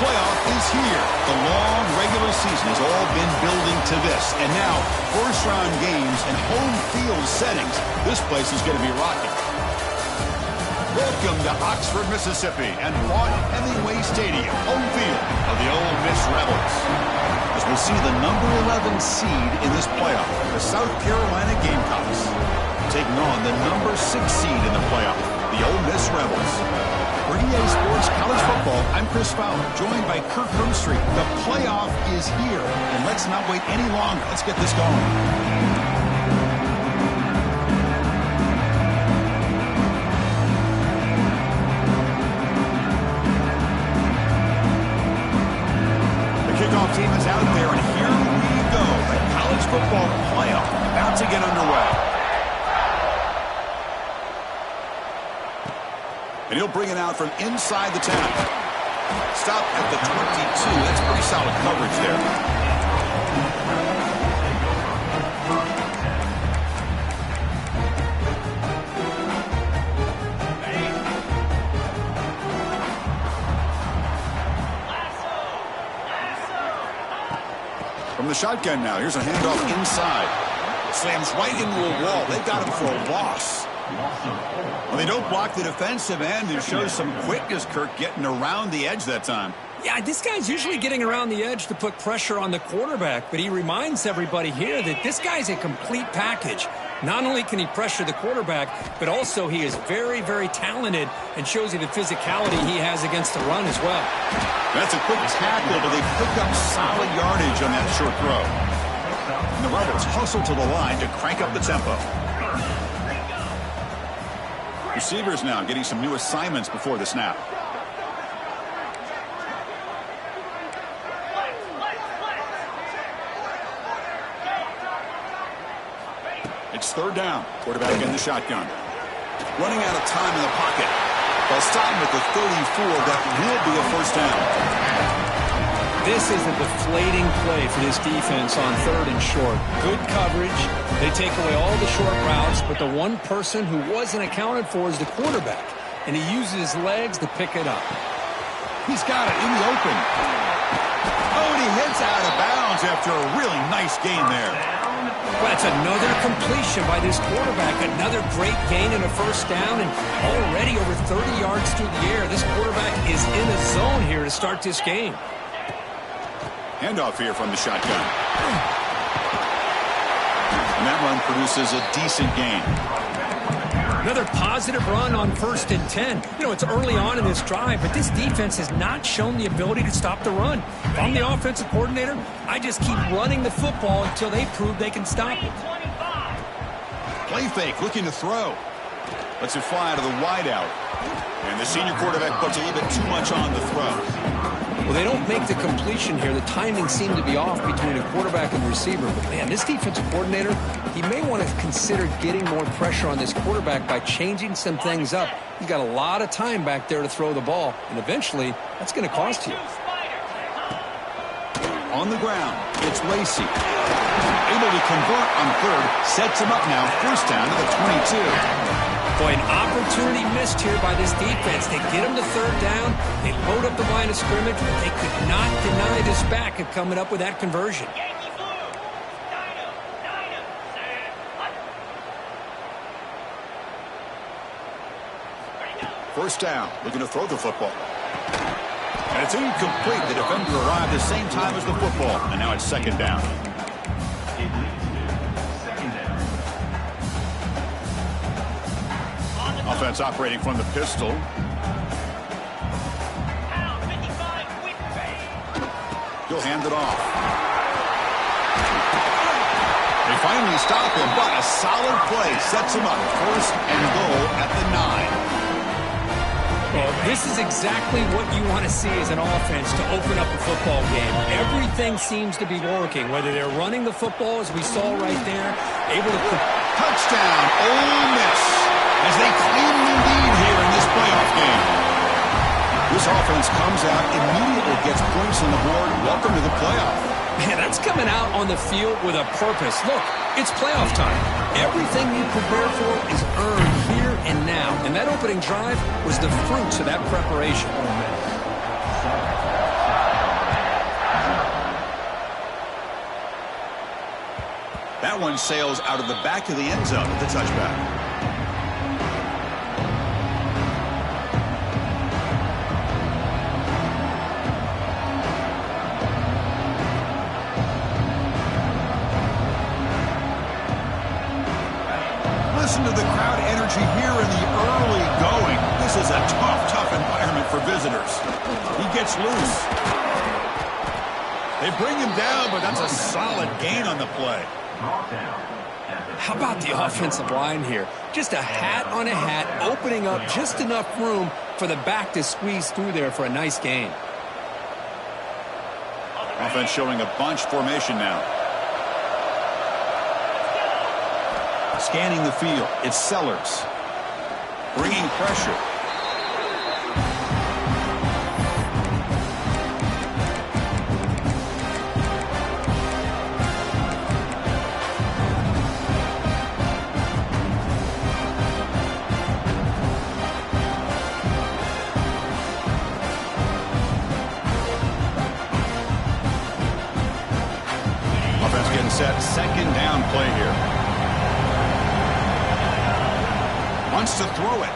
playoff is here. The long regular season has all been building to this. And now, first-round games and home field settings. This place is going to be rocking. Welcome to Oxford, Mississippi, and Vaught Hemingway Stadium, home field of the Ole Miss Rebels. As we'll see the number 11 seed in this playoff, the South Carolina Gamecocks, taking on the number 6 seed in the playoff, the Ole Miss Rebels. For EA Sports College Football, I'm Chris Fowler, joined by Kirk Herbstreit. The playoff is here, and let's not wait any longer. Let's get this going. Kickoff team is out there, and here we go. The college football playoff about to get underway. And he'll bring it out from inside the 10. Stop at the 22. That's pretty solid coverage there. From the shotgun now, here's a handoff inside. Slams right into a wall. They've got him for a loss. Well, they don't block the defensive end. It shows some quickness, Kirk, getting around the edge that time. Yeah, this guy's usually getting around the edge to put pressure on the quarterback, but he reminds everybody here that this guy's a complete package. Not only can he pressure the quarterback, but also he is very, very talented and shows you the physicality he has against the run as well. That's a quick tackle, but they pick up solid yardage on that short throw. And the Rebels hustle to the line to crank up the tempo. Receivers now getting some new assignments before the snap. It's third down. Quarterback in the shotgun. Running out of time in the pocket. They'll stop him at the 34. That will be a first down. This is a deflating play for this defense on third and short. Good coverage. They take away all the short routes, but the one person who wasn't accounted for is the quarterback, and he uses his legs to pick it up. He's got it in the open. Oh, and he hits out of bounds after a really nice gain there. Well, that's another completion by this quarterback. Another great gain and a first down, and already over 30 yards through the air. This quarterback is in the zone here to start this game. Handoff here from the shotgun. And that run produces a decent gain. Another positive run on 1st and 10. You know, it's early on in this drive, but this defense has not shown the ability to stop the run. If I'm the offensive coordinator, I just keep running the football until they prove they can stop it. Play fake, looking to throw. Lets it fly to the wideout. And the senior quarterback puts a little bit too much on the throw. Well, they don't make the completion here. The timing seemed to be off between a quarterback and the receiver. But, man, this defensive coordinator, he may want to consider getting more pressure on this quarterback by changing some things up. He's got a lot of time back there to throw the ball, and eventually that's going to cost you. On the ground, it's Lacey. Able to convert on third, sets him up now, first down to the 22. Boy, an opportunity missed here by this defense. They get him to third down. They load up the line of scrimmage, but they could not deny this back of coming up with that conversion. First down, looking to throw the football. And it's incomplete. The defender arrived the same time as the football, and now it's second down. Offense operating from the pistol. He'll hand it off. They finally stop him, but a solid play sets him up. First and goal at the 9. Well, this is exactly what you want to see as an offense to open up a football game. Everything seems to be working, whether they're running the football, as we saw right there, able to put touchdown, Ole Miss, as they claim the lead here in this playoff game. This offense comes out, immediately gets points on the board. Welcome to the playoff. Man, that's coming out on the field with a purpose. Look, it's playoff time. Everything you prepare for is earned here and now. And that opening drive was the fruits of that preparation. that one sails out of the back of the end zone at the touchback. Listen to the crowd energy here in the early going. This is a tough environment for visitors. He gets loose. They bring him down, but that's a solid gain on the play. How about the offensive line here? Just a hat on a hat, opening up just enough room for the back to squeeze through there for a nice gain. Offense showing a bunch formation now. Scanning the field, it's Sellers. Bringing pressure. Offense getting set, second down play here. Wants to throw it.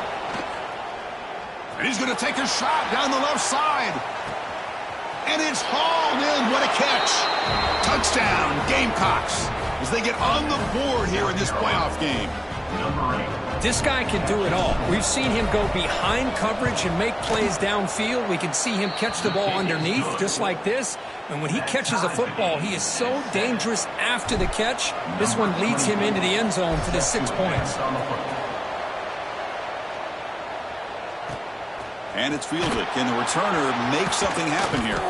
And he's going to take a shot down the left side. And it's hauled in. What a catch. Touchdown, Gamecocks, as they get on the board here in this playoff game. This guy can do it all. We've seen him go behind coverage and make plays downfield. We can see him catch the ball underneath, just like this. And when he catches a football, he is so dangerous after the catch. This one leads him into the end zone for the 6 points. And it's fielded. Can the returner make something happen here?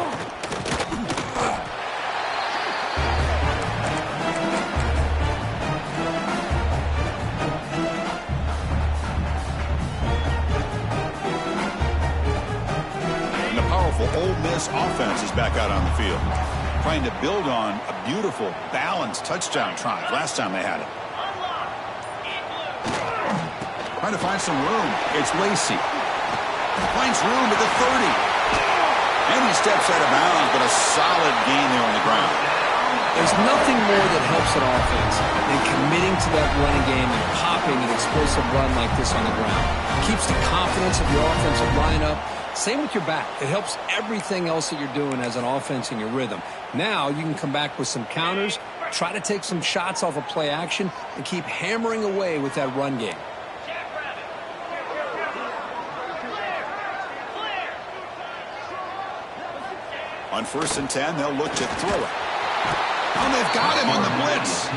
And the powerful Ole Miss offense is back out on the field, trying to build on a beautiful, balanced touchdown drive last time they had it. Trying to find some room. It's Lacey. Finds room at the 30. And he steps out of bounds, but a solid gain there on the ground. There's nothing more that helps an offense than committing to that running game and popping an explosive run like this on the ground. It keeps the confidence of your offensive line up. Same with your back. It helps everything else that you're doing as an offense in your rhythm. Now you can come back with some counters, try to take some shots off of play action, and keep hammering away with that run game. On 1st and 10, they'll look to throw it. And they've got him on the blitz.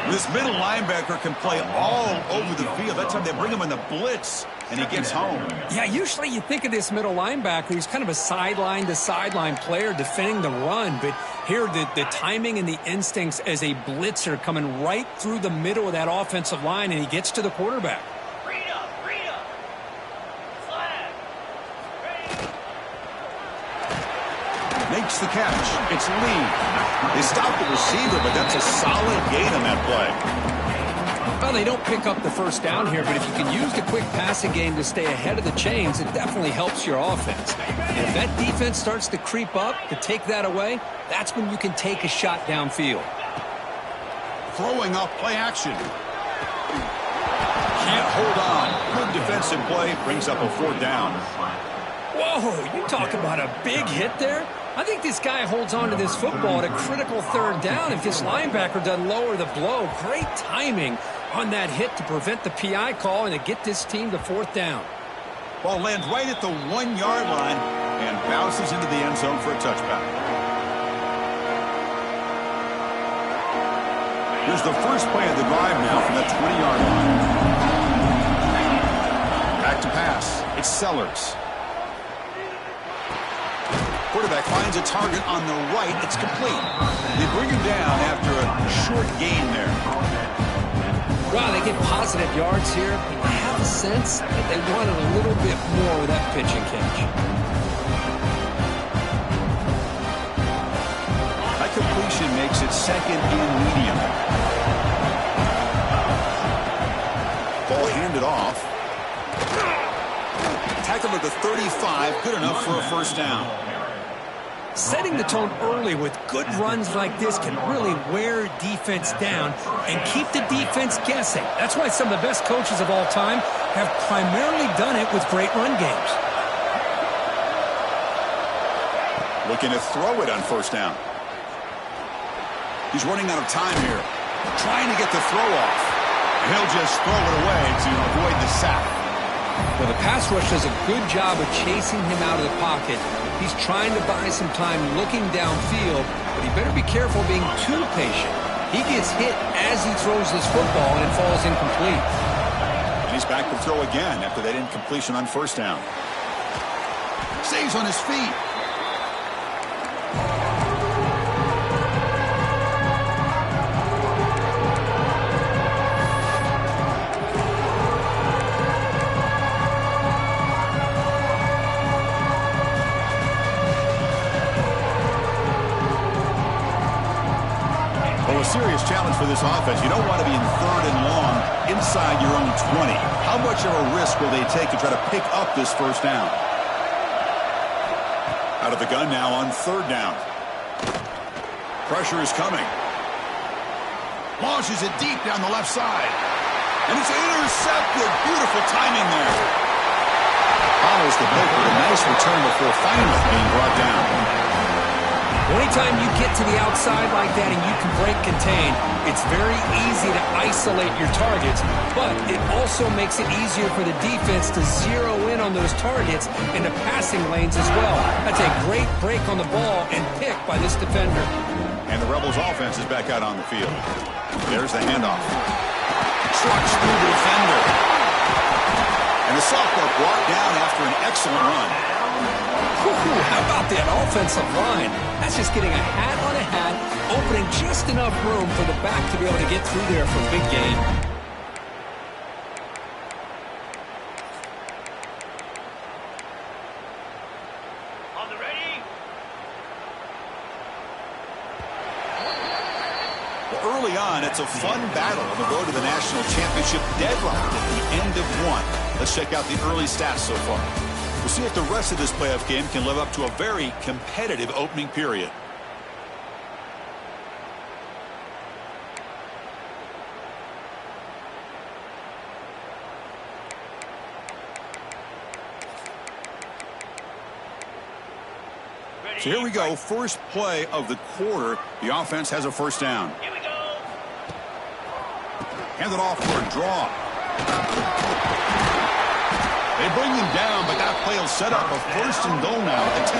This middle linebacker can play all over the field. That's how they bring him in the blitz, and he gets home. Yeah, usually you think of this middle linebacker, he's kind of a sideline-to-sideline player defending the run. But here, the timing and the instincts as a blitzer coming right through the middle of that offensive line, and he gets to the quarterback. Makes the catch. It's Lee. They stop the receiver, but that's a solid gain on that play. Well, they don't pick up the first down here, but if you can use the quick passing game to stay ahead of the chains, it definitely helps your offense. And if that defense starts to creep up to take that away, that's when you can take a shot downfield. Throwing up play action. Can't hold on. Good defensive play. Brings up a 4th down. Whoa, you talk about a big hit there. I think this guy holds on to this football at a critical 3rd down if this linebacker doesn't lower the blow. Great timing on that hit to prevent the PI call and to get this team to 4th down. Ball lands right at the 1-yard line and bounces into the end zone for a touchback. Here's the first play of the drive now from the 20-yard line. Back to pass. It's Sellers. Quarterback finds a target on the right. It's complete. They bring him down after a short gain there. Wow, they get positive yards here. I have a sense that they wanted a little bit more with that pitch and catch. That completion makes it 2nd and medium. Ball handed off. Tackle at the 35. Good enough for a 1st down. Setting the tone early with good runs like this can really wear defense down and keep the defense guessing. That's why some of the best coaches of all time have primarily done it with great run games. Looking to throw it on first down. He's running out of time here. Trying to get the throw off. And he'll just throw it away to avoid the sack. Well, the pass rush does a good job of chasing him out of the pocket. He's trying to buy some time looking downfield, but he better be careful being too patient. He gets hit as he throws this football, and it falls incomplete. And he's back to throw again after that incompletion on first down. Stays on his feet. A serious challenge for this offense. You don't want to be in third and long inside your own 20. How much of a risk will they take to try to pick up this first down? Out of the gun now on third down. Pressure is coming. Launches it deep down the left side. And it's intercepted. Beautiful timing there. Follows the pick with a nice return before finally being brought down. Anytime you get to the outside like that and you can break contain, it's very easy to isolate your targets, but it also makes it easier for the defense to zero in on those targets in the passing lanes as well. That's a great break on the ball and pick by this defender. And the Rebels offense is back out on the field. There's the handoff. Trucks through the defender. And the sophomore brought down after an excellent run. How about that offensive line? That's just getting a hat on a hat, opening just enough room for the back to be able to get through there for a big gain. On the ready? Well, early on, it's a fun battle on the road to the national championship deadlocked at the end of one. Let's check out the early stats so far. We'll see if the rest of this playoff game can live up to a very competitive opening period. So here we go. First play of the quarter. The offense has a first down. Here we go. Hand it off for a draw. They bring him down, but that play will set up a first and goal now at the 10.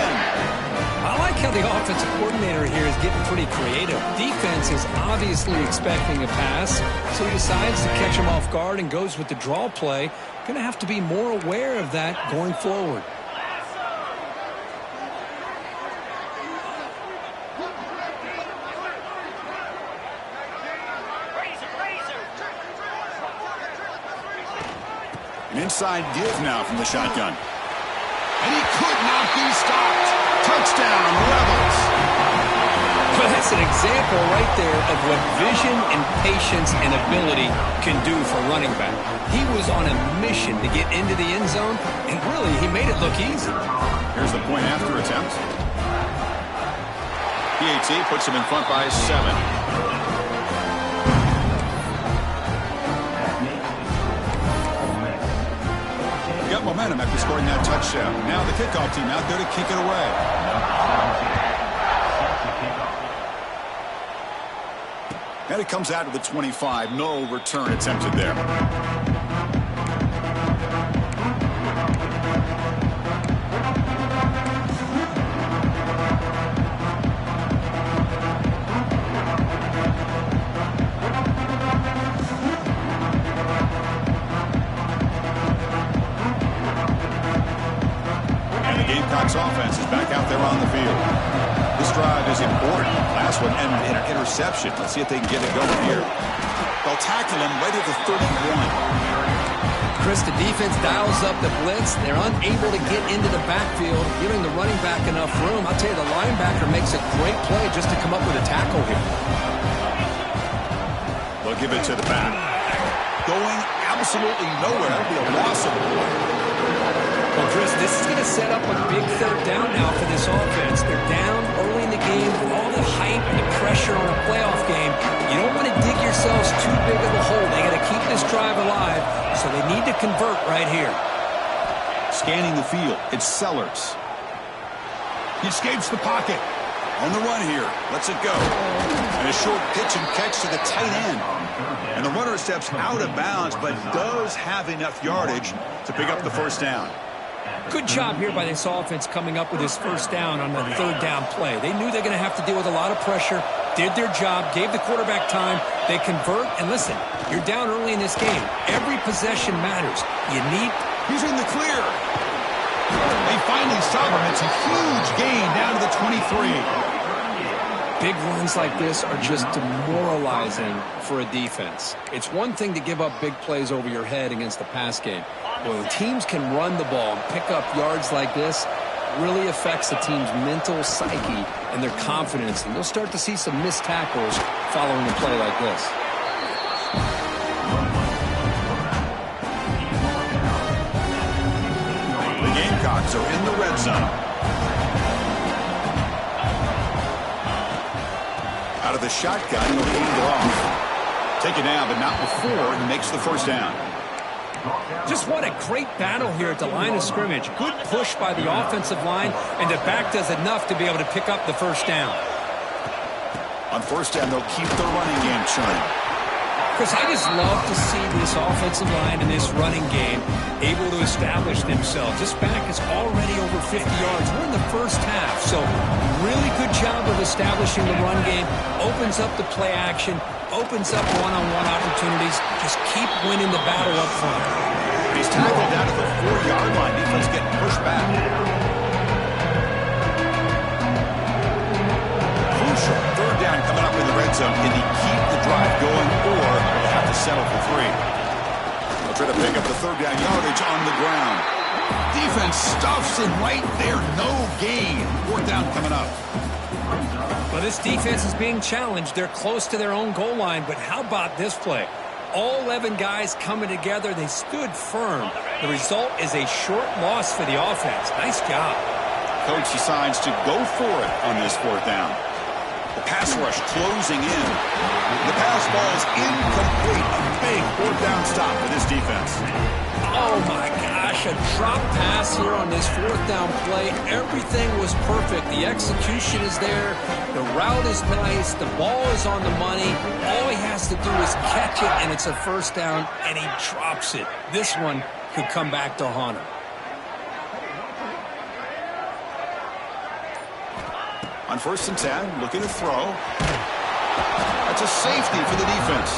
I like how the offensive coordinator here is getting pretty creative. Defense is obviously expecting a pass, so he decides to catch him off guard and goes with the draw play. Going to have to be more aware of that going forward. An inside give now from the shotgun. And he could not be stopped. Touchdown, Rebels. Well, that's an example right there of what vision and patience and ability can do for running back. He was on a mission to get into the end zone, and really, he made it look easy. Here's the point after attempt. PAT puts him in front by 7. Got momentum after scoring that touchdown. Now the kickoff team out there to kick it away. And it comes out to the 25. No return attempted there. Gamecocks offense is back out there on the field. This drive is important. Last one ended in an interception. Let's see if they can get it going here. They'll tackle him right at the 31. Chris, the defense dials up the blitz. They're unable to get into the backfield, giving the running back enough room. I'll tell you, the linebacker makes a great play just to come up with a tackle here. They'll give it to the back. Going absolutely nowhere. It'll be a loss of a play. Well, Chris, this is going to set up a big third down now for this offense. They're down early in the game with all the hype and the pressure on a playoff game. You don't want to dig yourselves too big of a hole. They got to keep this drive alive, so they need to convert right here. Scanning the field, it's Sellers. He escapes the pocket. On the run here, lets it go. And a short pitch and catch to the tight end. And the runner steps out of bounds, but does have enough yardage to pick up the first down. Good job here by this offense coming up with this first down on the third down play. They knew they're going to have to deal with a lot of pressure, did their job, gave the quarterback time. They convert, and listen, you're down early in this game. Every possession matters. You need... He's in the clear. They finally stop him. It's a huge gain down to the 23. Big runs like this are just demoralizing for a defense. It's one thing to give up big plays over your head against the pass game. But when teams can run the ball and pick up yards like this, it really affects the team's mental psyche and their confidence. And you'll start to see some missed tackles following a play like this. The Gamecocks are in the red zone. Out of the shotgun, he'll hand it off. Take it down, but not before he makes the first down. Just what a great battle here at the line of scrimmage. Good push by the offensive line, and the back does enough to be able to pick up the first down. On first down, they'll keep the running game churning. Chris, I just love to see this offensive line and this running game able to establish themselves. This back is already over 50 yards. We're in the first half, so really good job of establishing the run game. Opens up the play action, opens up one-on-one opportunities. Just keep winning the battle up front. He's tackled down at the 4-yard line. Defense getting pushed back. Crucial third down coming up in the red zone. Can he keep the drive going, or will they have to settle for 3? They'll try to pick up the third down yardage on the ground. Defense stuffs him right there. No gain. Fourth down coming up. Well, this defense is being challenged. They're close to their own goal line, but how about this play? All 11 guys coming together. They stood firm. The result is a short loss for the offense. Nice job. Coach decides to go for it on this fourth down. The pass rush closing in. The pass ball is incomplete. A big fourth down stop for this defense. Oh, my gosh. A drop pass here on this fourth down play. Everything was perfect. The execution is there. The route is nice. The ball is on the money. All he has to do is catch it, and it's a first down, and he drops it. This one could come back to haunt him. On first and 10, looking to throw. That's a safety for the defense.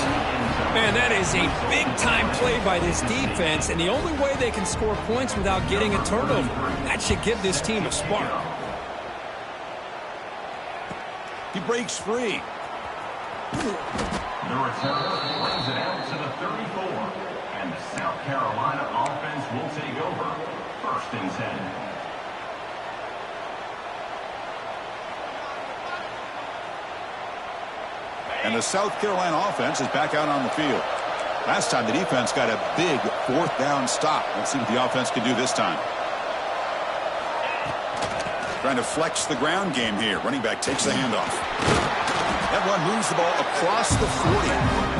Man, that is a big-time play by this defense, and the only way they can score points without getting a turnover. That should give this team a spark. He breaks free. The return brings it out to the 34, and the South Carolina offense will take over. First and 10. And the South Carolina offense is back out on the field. Last time the defense got a big fourth down stop. Let's see what the offense can do this time. Trying to flex the ground game here. Running back takes the handoff. That one moves the ball across the 40.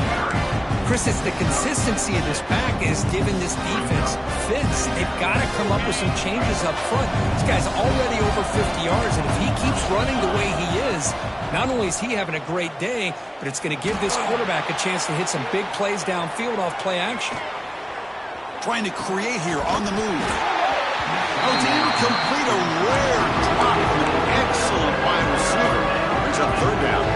Chris, it's the consistency of this pack is giving this defense fits. They've got to come up with some changes up front. This guy's already over 50 yards, and if he keeps running the way he is, not only is he having a great day, but it's going to give this quarterback a chance to hit some big plays downfield off play action. Trying to create here on the move. Oh, it's incomplete. A rare drop from an excellent wide receiver. Brings up third down.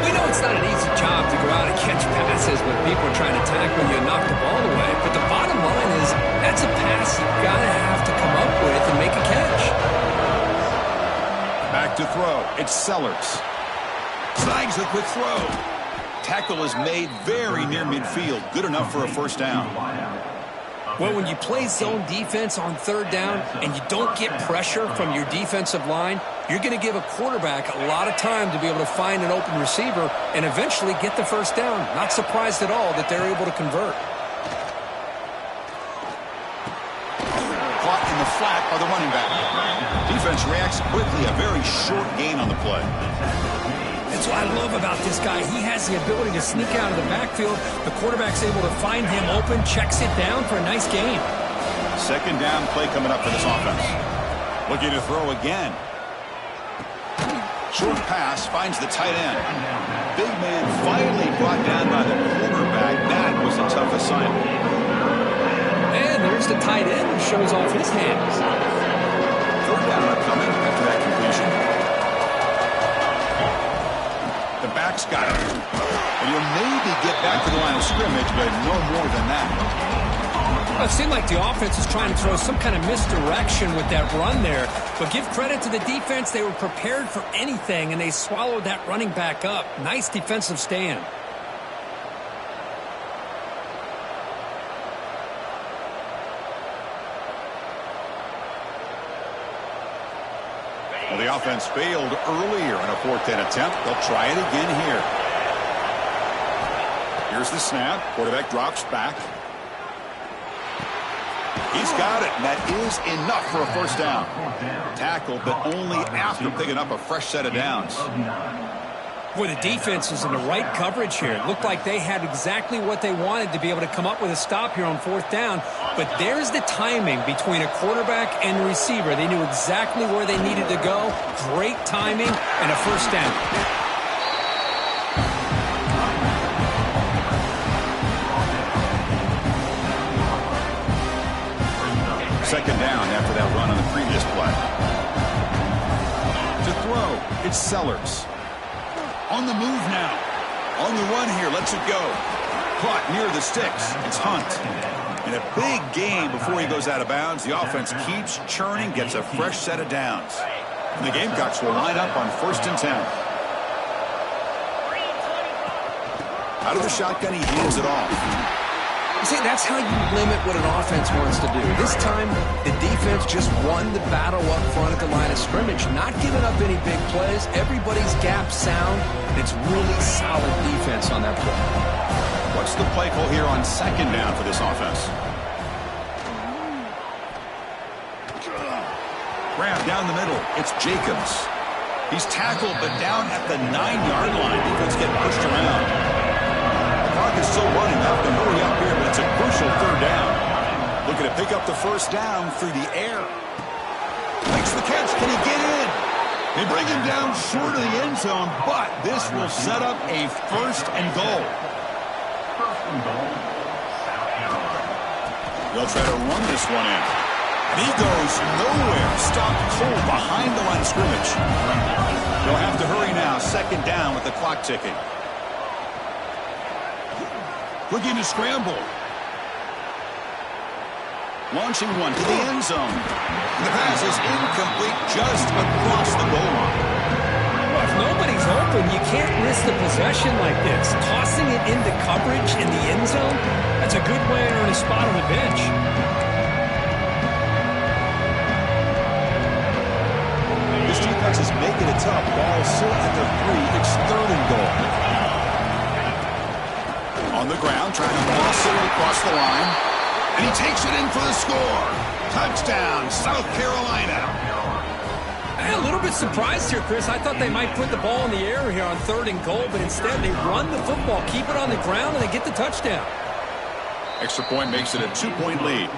We know it's not an easy job to go out and catch passes when people are trying to tackle you and knock the ball away. But the bottom line is that's a pass you've got to have to come up with and make a catch. Back to throw. It's Sellers. Snags a quick throw. Tackle is made very near midfield. Good enough for a first down. Well, when you play zone defense on third down and you don't get pressure from your defensive line, you're going to give a quarterback a lot of time to be able to find an open receiver and eventually get the first down. Not surprised at all that they're able to convert. Caught in the flat by the running back. Defense reacts quickly. A very short gain on the play. That's what I love about this guy. He has the ability to sneak out of the backfield. The quarterback's able to find him open, checks it down for a nice gain. Second down play coming up for this offense. Looking to throw again. Short pass finds the tight end. Big man finally brought down by the quarterback. That was a tough assignment. And there's the tight end who shows off his hands. Third down coming after that completion. The back's got it. And he'll maybe get back to the line of scrimmage, but no more than that. Well, it seemed like the offense was trying to throw some kind of misdirection with that run there. But give credit to the defense. They were prepared for anything, and they swallowed that running back up. Nice defensive stand. Well, the offense failed earlier in a 4th and attempt. They'll try it again here. Here's the snap. Quarterback drops back. He's got it, and that is enough for a first down. Tackled, but only after picking up a fresh set of downs. Boy, the defense is in the right coverage here. It looked like they had exactly what they wanted to be able to come up with a stop here on 4th down. But there's the timing between a quarterback and the receiver. They knew exactly where they needed to go. Great timing and a first down. Second down after that run on the previous play. To throw, it's Sellers. On the move now. On the run here, lets it go. Caught near the sticks. It's Hunt. And a big gain before he goes out of bounds. The offense keeps churning, gets a fresh set of downs. And the Gamecocks will line up on 1st and 10. Out of the shotgun, he hands it off. You see, that's how you limit what an offense wants to do. This time, the defense just won the battle up front at the line of scrimmage, not giving up any big plays. Everybody's gap sound. It's really solid defense on that play. What's the play call here on 2nd down for this offense? Grab down the middle. It's Jacobs. He's tackled, but down at the 9-yard line. Defense getting pushed around. Clock is still running. They have to hurry up here, but it's a crucial 3rd down. Looking to pick up the first down through the air. Makes the catch. Can he get in? They bring him down short of the end zone, but this will set up a 1st and goal. They'll try to run this one in. And he goes nowhere. Stopped cold behind the line of scrimmage. They'll have to hurry now. 2nd down with the clock ticking. Looking to scramble. Launching one to the end zone. The pass is incomplete just across the goal line. Well, if nobody's open, you can't risk the possession like this. Tossing it into coverage in the end zone, that's a good way to earn a spot on the bench. This defense is making it tough. Ball still at the 3. It's 3rd and goal. On the ground, trying to muscle it across the line. And he takes it in for the score. Touchdown, South Carolina. A little bit surprised here, Chris. I thought they might put the ball in the air here on 3rd and goal, but instead they run the football, keep it on the ground, and they get the touchdown. Extra point makes it a 2-point lead.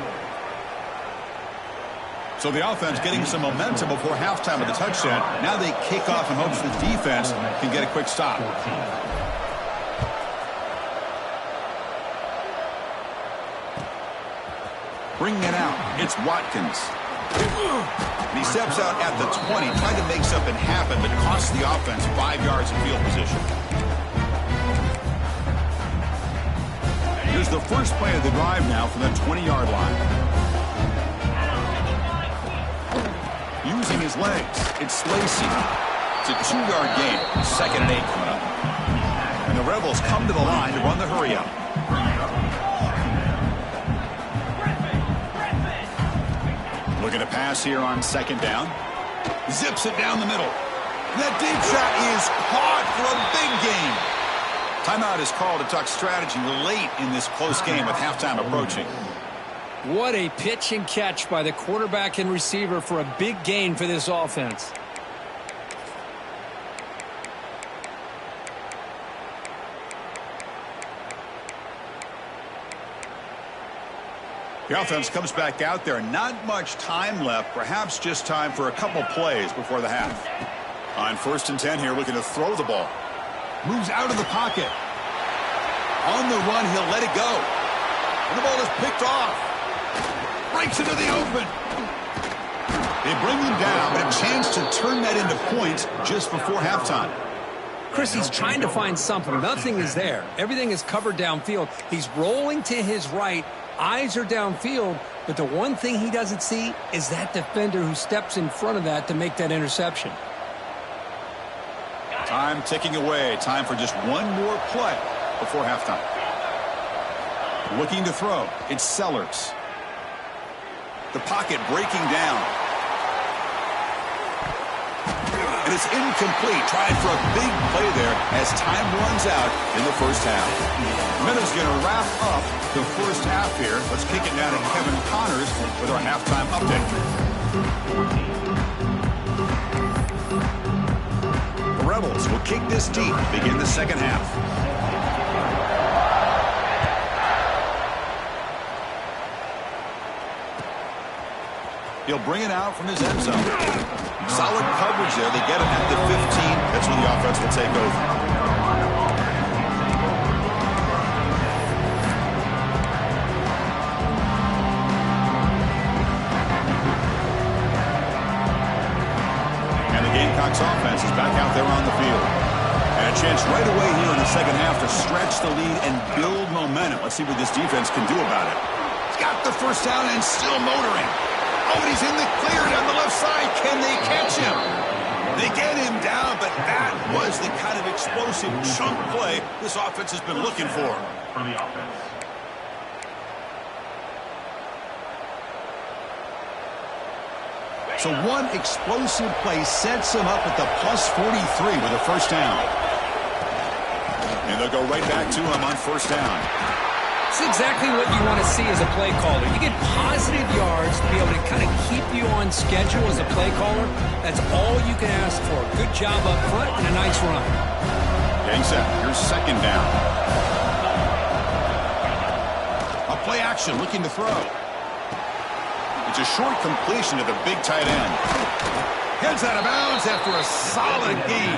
So the offense getting some momentum before halftime of the touchdown. Now they kick off in hopes the defense can get a quick stop. Bringing it out, it's Watkins. And he steps out at the 20, trying to make something happen, but costs the offense 5 yards in field position. Here's the first play of the drive now from the 20-yard line. Using his legs, it's Lacey. It's a 2-yard gain, 2nd and 8 coming up. And the Rebels come to the line to run the hurry-up. Looking to pass here on 2nd down. Zips it down the middle. That deep shot is caught for a big gain. Timeout is called to talk strategy late in this close game with halftime approaching. What a pitch and catch by the quarterback and receiver for a big gain for this offense. The offense comes back out there. Not much time left. Perhaps just time for a couple plays before the half. On 1st and 10 here, looking to throw the ball. Moves out of the pocket. On the run, he'll let it go. And the ball is picked off. Breaks into the open. They bring him down, but a chance to turn that into points just before halftime. Chris, he's trying to find something. Nothing is there. Everything is covered downfield. He's rolling to his right. Eyes are downfield, but the one thing he doesn't see is that defender who steps in front of that to make that interception. Time ticking away. Time for just one more play before halftime. Looking to throw. It's Sellers. The pocket breaking down. And it's incomplete. Trying for a big play there as time runs out in the first half. Meadows going to wrap up the first half here. Let's kick it now to Kevin Connors with our halftime update. The Rebels will kick this deep to begin the second half. He'll bring it out from his end zone. Solid coverage there. They get him at the 15. That's when the offense will take over. Gamecocks offense is back out there on the field. And a chance right away here in the second half to stretch the lead and build momentum. Let's see what this defense can do about it. He's got the first down and still motoring. Oh, and he's in the clear down the left side. Can they catch him? They get him down, but that was the kind of explosive chunk play this offense has been looking for. For the offense. So one explosive play sets him up at the plus 43 with a first down. And they'll go right back to him on first down. It's exactly what you want to see as a play caller. You get positive yards to be able to kind of keep you on schedule as a play caller. That's all you can ask for. Good job up front and a nice run. Getting set. Here's second down. A play action looking to throw. It's a short completion to the big tight end. Heads out of bounds after a solid gain.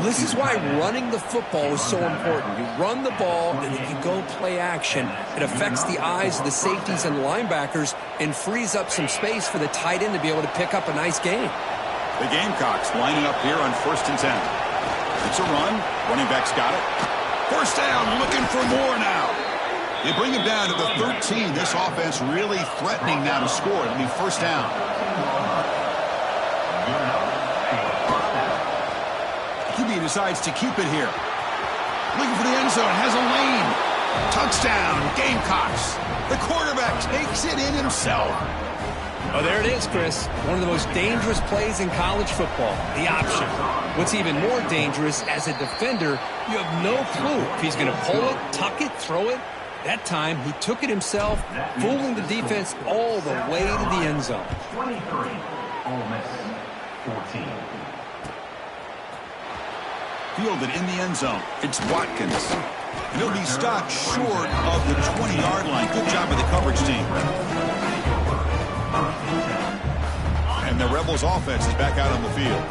This is why running the football is so important. You run the ball, and if you go play action, it affects the eyes of the safeties and linebackers and frees up some space for the tight end to be able to pick up a nice gain. The Gamecocks lining up here on 1st and 10. It's a run. Running back's got it. First down, looking for more now. They bring him down to the 13. This offense really threatening now to score. It'll be first down. QB decides to keep it here. Looking for the end zone. Has a lane. Touchdown, Gamecocks. The quarterback takes it in himself. Oh, there it is, Chris. One of the most dangerous plays in college football. The option. What's even more dangerous, as a defender, you have no clue if he's going to pull it, tuck it, throw it. That time, he took it himself, fooling the defense all the way to the end zone. 23, Ole Miss 14. Fielded in the end zone. It's Watkins. And he'll be stopped short of the 20-yard line. Good job by the coverage team. And the Rebels offense is back out on the field.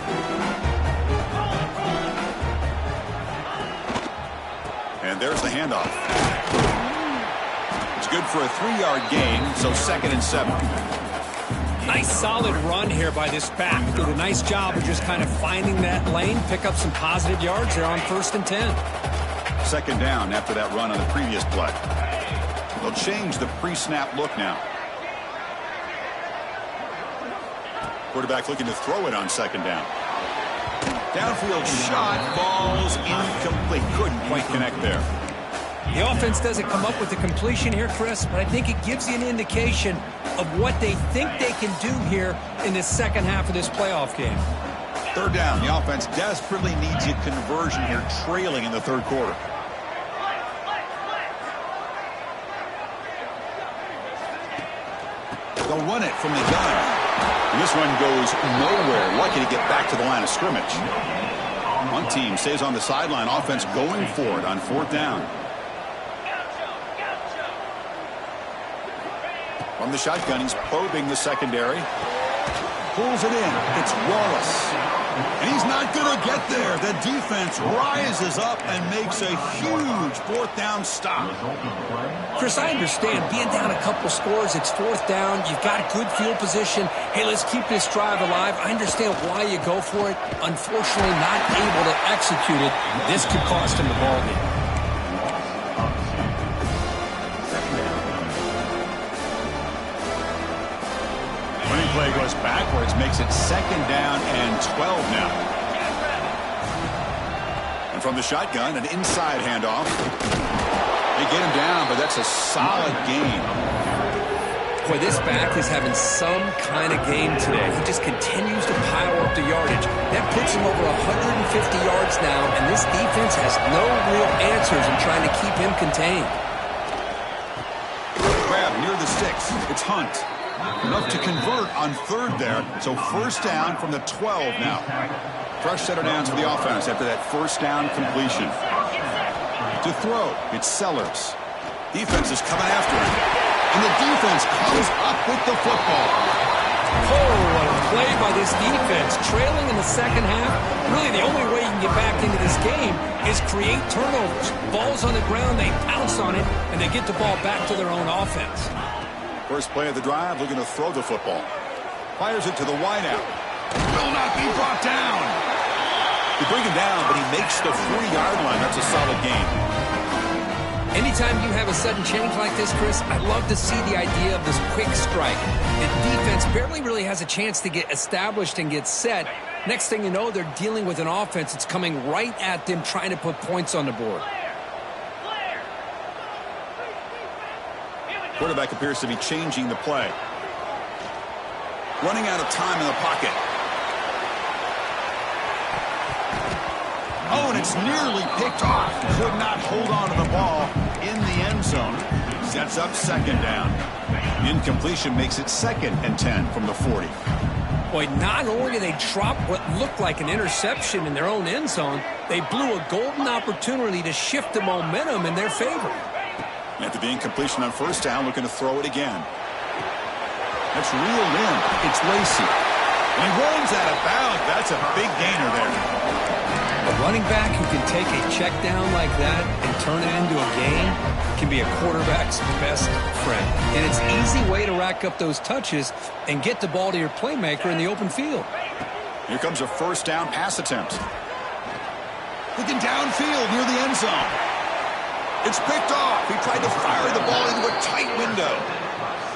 And there's the handoff. It's good for a 3-yard gain, so 2nd and 7. Nice solid run here by this back. Did a nice job of just kind of finding that lane, pick up some positive yards there on 1st and 10. 2nd down after that run on the previous play. They'll change the pre-snap look now. Quarterback looking to throw it on 2nd down. Downfield shot, falls incomplete. Couldn't quite connect there. The offense doesn't come up with the completion here, Chris, but I think it gives you an indication of what they think they can do here in the second half of this playoff game. 3rd down. The offense desperately needs a conversion here, trailing in the 3rd quarter. They'll run it from the gun. And this one goes nowhere. Lucky to get back to the line of scrimmage. One team stays on the sideline. Offense going for it on 4th down. From the shotgun, he's probing the secondary. Pulls it in. It's Wallace. And he's not going to get there. The defense rises up and makes a huge 4th down stop. Chris, I understand being down a couple scores, it's 4th down, you've got a good field position. Hey, let's keep this drive alive. I understand why you go for it. Unfortunately, not able to execute it. This could cost him the ball game. Running play goes backwards, makes it 2nd down and 12 now. And from the shotgun, an inside handoff. They get him down, but that's a solid gain. Boy, this back is having some kind of game today. He just continues to pile up the yardage. That puts him over 150 yards now, and this defense has no real answers in trying to keep him contained. Grab near the sticks. It's Hunt. Enough to convert on 3rd there. So 1st down from the 12 now. Fresh set of downs for the offense after that 1st down completion. To throw, it's Sellers. Defense is coming after him. And the defense comes up with the football. Oh, what a play by this defense. Trailing in the 2nd half. Really, the only way you can get back into this game is create turnovers. Ball's on the ground, they pounce on it, and they get the ball back to their own offense. First play of the drive, looking to throw the football. Fires it to the wideout. Will not be brought down. They bring him down, but he makes the 40-yard line. That's a solid gain. Anytime you have a sudden change like this, Chris, I love to see the idea of this quick strike. The defense barely really has a chance to get established and get set. Next thing you know, they're dealing with an offense that's coming right at them, trying to put points on the board. Quarterback appears to be changing the play. Running out of time in the pocket. Oh, and it's nearly picked off. Could not hold on to the ball in the end zone. Sets up 2nd down. Incompletion makes it 2nd and 10 from the 40. Boy, not only did they drop what looked like an interception in their own end zone, they blew a golden opportunity to shift the momentum in their favor. After the incompletion on 1st down, looking to throw it again. That's reeled in. It's Lacy. And he runs out of bounds. That's a big gainer there. A running back who can take a check down like that and turn it into a gain can be a quarterback's best friend. And it's an easy way to rack up those touches and get the ball to your playmaker in the open field. Here comes a 1st down pass attempt. Looking downfield near the end zone. It's picked off. He tried to fire the ball into a tight window.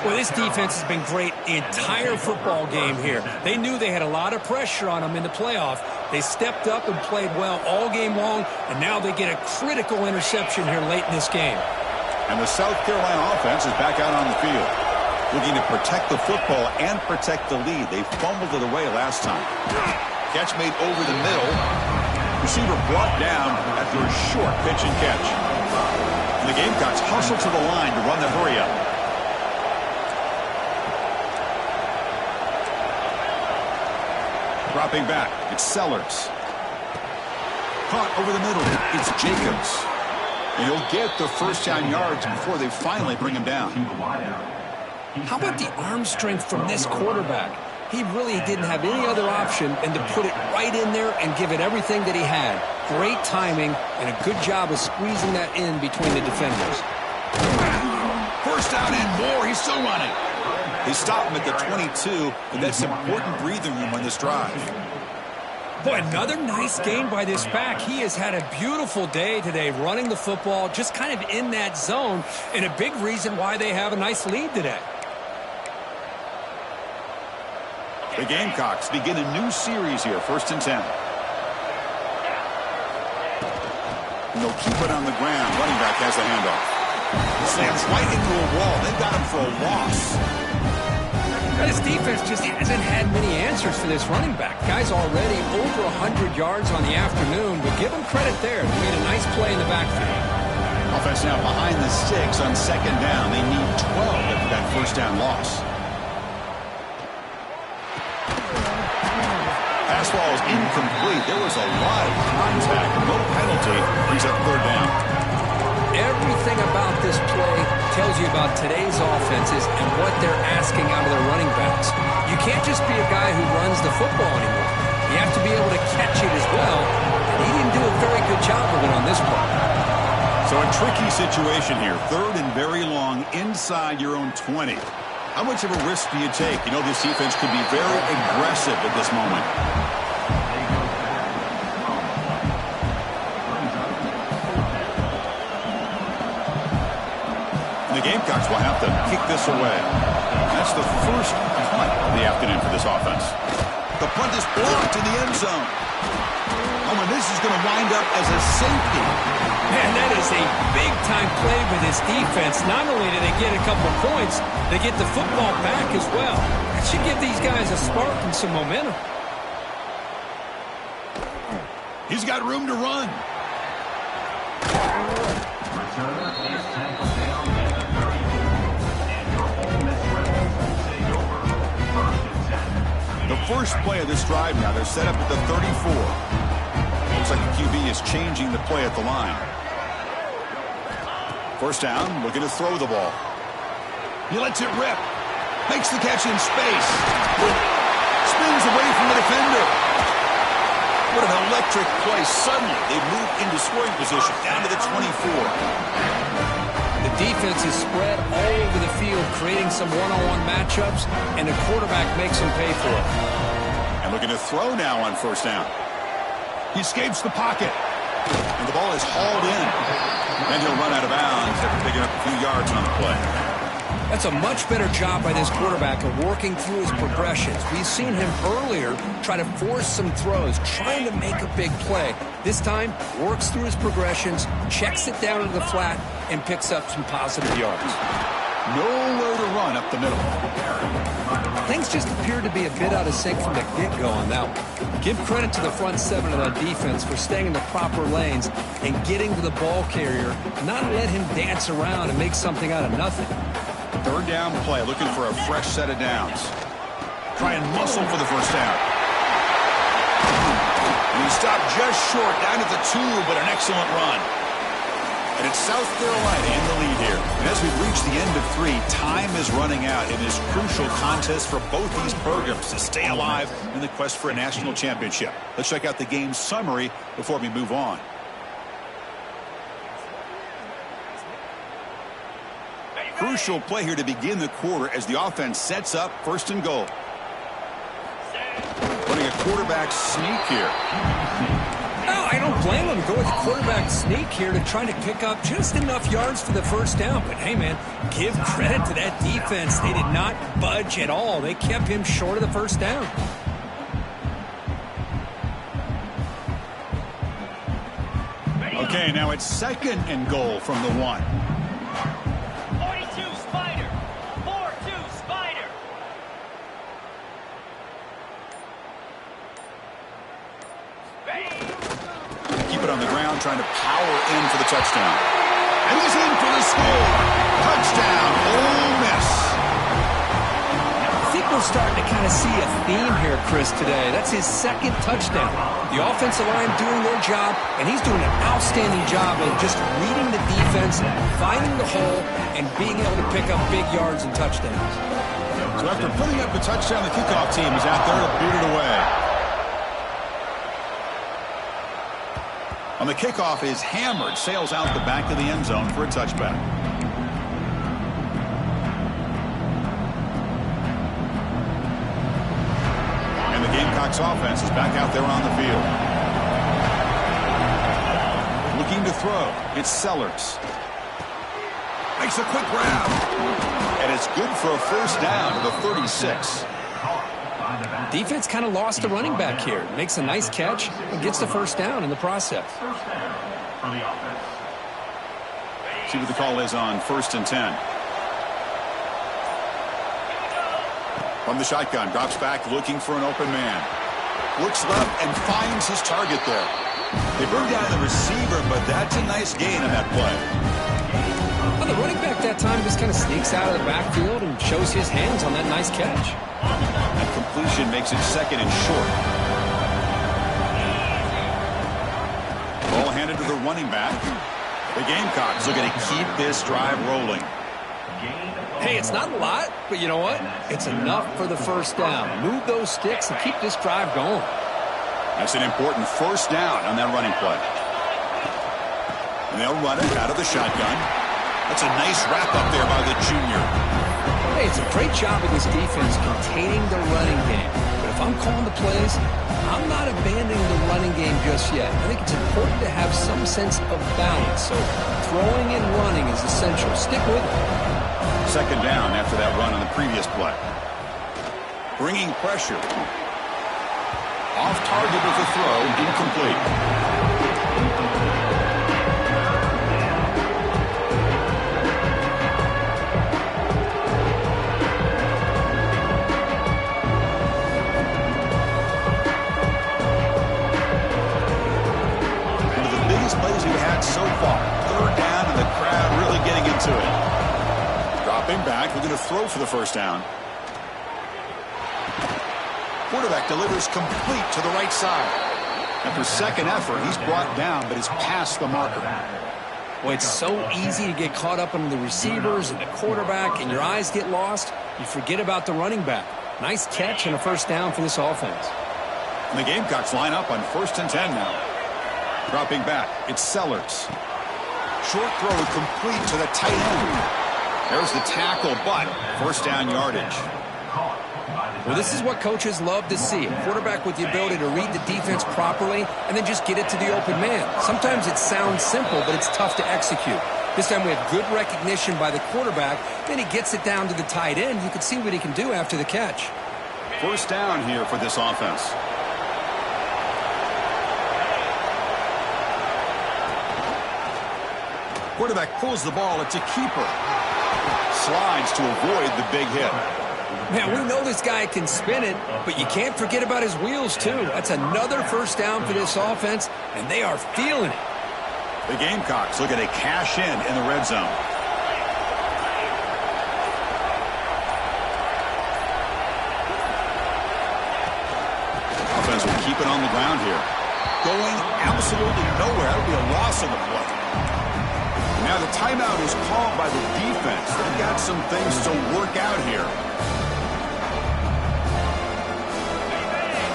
Well, this defense has been great the entire football game here. They knew they had a lot of pressure on them in the playoff. They stepped up and played well all game long, and now they get a critical interception here late in this game. And the South Carolina offense is back out on the field, looking to protect the football and protect the lead. They fumbled it away last time. Catch made over the middle. Receiver brought down after a short pitch and catch. And the Gamecocks hustle to the line to run the hurry-up. Dropping back, it's Sellers. Caught over the middle, it's Jacobs. And he'll get the 1st down yards before they finally bring him down. How about the arm strength from this quarterback? He really didn't have any other option than to put it right in there and give it everything that he had. Great timing and a good job of squeezing that in between the defenders. 1st down and more, he's still running. They stop him at the 22, but that's important breathing room on this drive. Boy, another nice game by this back. He has had a beautiful day today running the football, just kind of in that zone, and a big reason why they have a nice lead today. The Gamecocks begin a new series here, 1st and 10. And they'll keep it on the ground. Running back has the handoff. Slams right into a wall. They've got him for a loss. This defense just hasn't had many answers for this running back. Guy's already over 100 yards on the afternoon, but give him credit there. They made a nice play in the backfield. Offense now behind the sticks on 2nd down. They need 12 after that 1st down loss. pass ball is incomplete. There was a lot of contact. No penalty. Brings up third down. Everything about this play tells you about today's offenses and what they're asking out of their running backs. You can't just be a guy who runs the football anymore. You have to be able to catch it as well, and he didn't do a very good job of it on this play. So a tricky situation here. Third and very long inside your own 20. How much of a risk do you take? You know, this defense could be very aggressive at this moment. The Gamecocks will have to kick this away. That's the first punt of the afternoon for this offense. The punt is blocked in the end zone. Oh, and this is going to wind up as a safety. Man, that is a big-time play for this defense. Not only do they get a couple points, they get the football back as well. That should give these guys a spark and some momentum. He's got room to run. Returner is tackled down at the 34. And your Ole Miss Rebels will take over. First and 10. The first play of this drive now, they're set up at the 34. Looks like the QB is changing the play at the line. First down, looking to throw the ball. He lets it rip. Makes the catch in space. Spins away from the defender. What an electric play. Suddenly, they move into scoring position down to the 24. The defense is spread all over the field, creating some one-on-one matchups, and the quarterback makes them pay for it. And looking to throw now on first down. He escapes the pocket. And the ball is hauled in. And he'll run out of bounds after picking up a few yards on the play. That's a much better job by this quarterback of working through his progressions. We've seen him earlier try to force some throws, trying to make a big play. This time, works through his progressions, checks it down into the flat, and picks up some positive yards. Nowhere to run up the middle. Things just appeared to be a bit out of sync from the get-go on that one. Give credit to the front seven of that defense for staying in the proper lanes and getting to the ball carrier, not let him dance around and make something out of nothing. Third down play, looking for a fresh set of downs. Try and muscle for the first down. And he stopped just short, down at the 2, but an excellent run. And it's South Carolina in the lead here. And as we reach the end of 3, time is running out in this crucial contest for both these programs to stay alive in the quest for a national championship. Let's check out the game summary before we move on. Crucial play here to begin the quarter as the offense sets up first and goal. Running a quarterback sneak here. No, I don't blame him. Go with the quarterback sneak here to try to pick up just enough yards for the first down. But, hey, man, give credit to that defense. They did not budge at all. They kept him short of the first down. Okay, now it's second and goal from the 1. On the ground, trying to power in for the touchdown. And he's in for the score. Touchdown, Ole Miss. I think we're starting to kind of see a theme here, Chris, today. That's his second touchdown. The offensive line doing their job, and he's doing an outstanding job of just reading the defense, finding the hole, and being able to pick up big yards and touchdowns. So after putting up the touchdown, the kickoff team is out there to boot it away. On the kickoff is hammered, sails out the back of the end zone for a touchback. And the Gamecocks offense is back out there on the field. Looking to throw, it's Sellers. Makes a quick grab. And it's good for a first down to the 36. Defense kind of lost the running back here. Makes a nice catch and gets the first down in the process. First down for the offense. See what the call is on first and 10. From the shotgun, drops back looking for an open man. Looks left and finds his target there. They bring down the receiver, but that's a nice gain on that play. Well, the running back that time just kind of sneaks out of the backfield and shows his hands on that nice catch. That completion makes it second and short. running back. The Gamecocks looking to keep this drive rolling. Hey, it's not a lot, but you know what? It's enough for the first down. Move those sticks and keep this drive going. That's an important first down on that running play. And they'll run it out of the shotgun. That's a nice wrap up there by the junior. Hey, it's a great job of this defense containing the running game. But if I'm calling the plays, I'm not abandoning the running game just yet. I think it's important to have some sense of balance. So throwing and running is essential. Stick with it. Second down after that run on the previous play. Bringing pressure. Off target with the throw, incomplete. One of the biggest plays we've had so far. Third down and the crowd really getting into it. Dropping back, we're going to throw for the first down. Quarterback delivers complete to the right side. After second effort, he's brought down, but is past the marker. Well, it's so easy to get caught up on the receivers and the quarterback, and your eyes get lost. You forget about the running back. Nice catch and a first down for this offense. And the Gamecocks line up on 1st and 10 now. Dropping back, it's Sellers. Short throw complete to the tight end. There's the tackle, but first down yardage. Well, this is what coaches love to see. A quarterback with the ability to read the defense properly and then just get it to the open man. Sometimes it sounds simple, but it's tough to execute. This time we have good recognition by the quarterback. Then he gets it down to the tight end. You can see what he can do after the catch. First down here for this offense. Quarterback pulls the ball. It's a keeper. Slides to avoid the big hit. Man, we know this guy can spin it, but you can't forget about his wheels, too. That's another first down for this offense, and they are feeling it. The Gamecocks looking to cash in the red zone. Offense will keep it on the ground here. Going absolutely nowhere. That'll be a loss on the play. Now the timeout is called by the defense. They've got some things to work out here.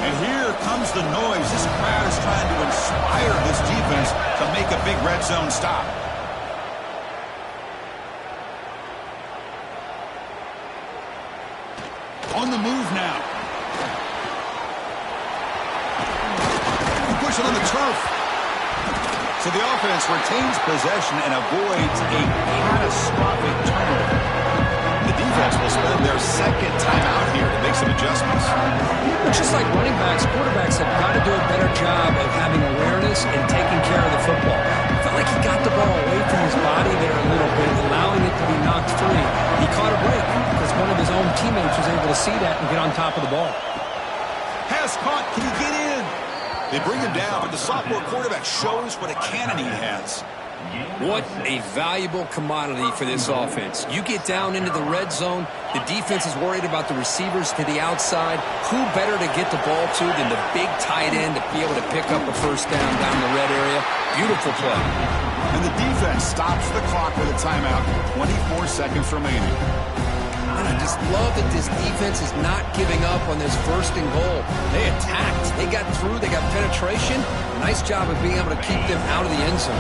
And here comes the noise. This crowd is trying to inspire this defense to make a big red zone stop. On the move now. Push it on the turf. So the offense retains possession and avoids a catastrophic turnover. The defense will spend their second timeout here to make some adjustments. Just like running backs, quarterbacks have got to do a better job of having awareness and taking care of the football. I felt like he got the ball away from his body there a little bit, allowing it to be knocked free. He caught a break because one of his own teammates was able to see that and get on top of the ball. Pass caught. Can he get in? They bring him down, but the sophomore quarterback shows what a cannon he has. What a valuable commodity for this offense. You get down into the red zone, the defense is worried about the receivers to the outside. Who better to get the ball to than the big tight end to be able to pick up a first down down the red area? Beautiful play. And the defense stops the clock with a timeout. 24 seconds remaining. And I just love that this defense is not giving up on this first and goal. They attacked. They got through. They got penetration. Nice job of being able to keep them out of the end zone.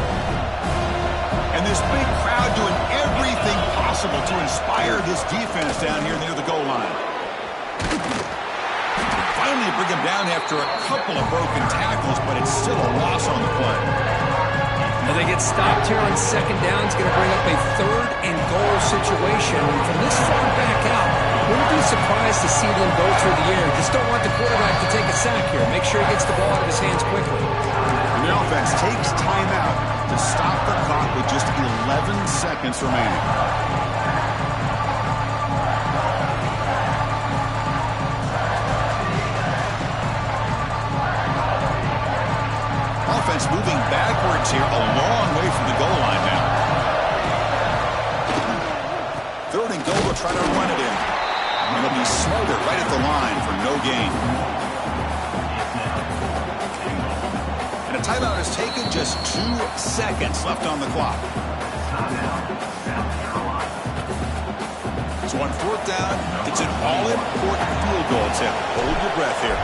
And this big crowd doing everything possible to inspire this defense down here near the goal line. Finally bring him down after a couple of broken tackles, but it's still a loss on the play. And they get stopped here on second down. It's going to bring up a third and goal situation. And from this far back out, wouldn't be surprised to see them go through the air. Just don't want the quarterback to take a sack here. Make sure he gets the ball out of his hands quickly. And the offense takes timeout to stop the clock with just 11 seconds remaining. Offense moving backwards here, a long way from the goal line now. Third and goal, will try to run it in. And it'll be smothered right at the line for no gain. And a Timeout is taken, just 2 seconds left on the clock. Timeout, South Carolina. So on 4th down, it's an all-important field goal attempt. Hold your breath here.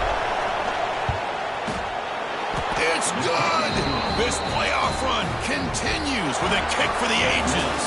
It's good! This playoff run continues with a kick for the ages.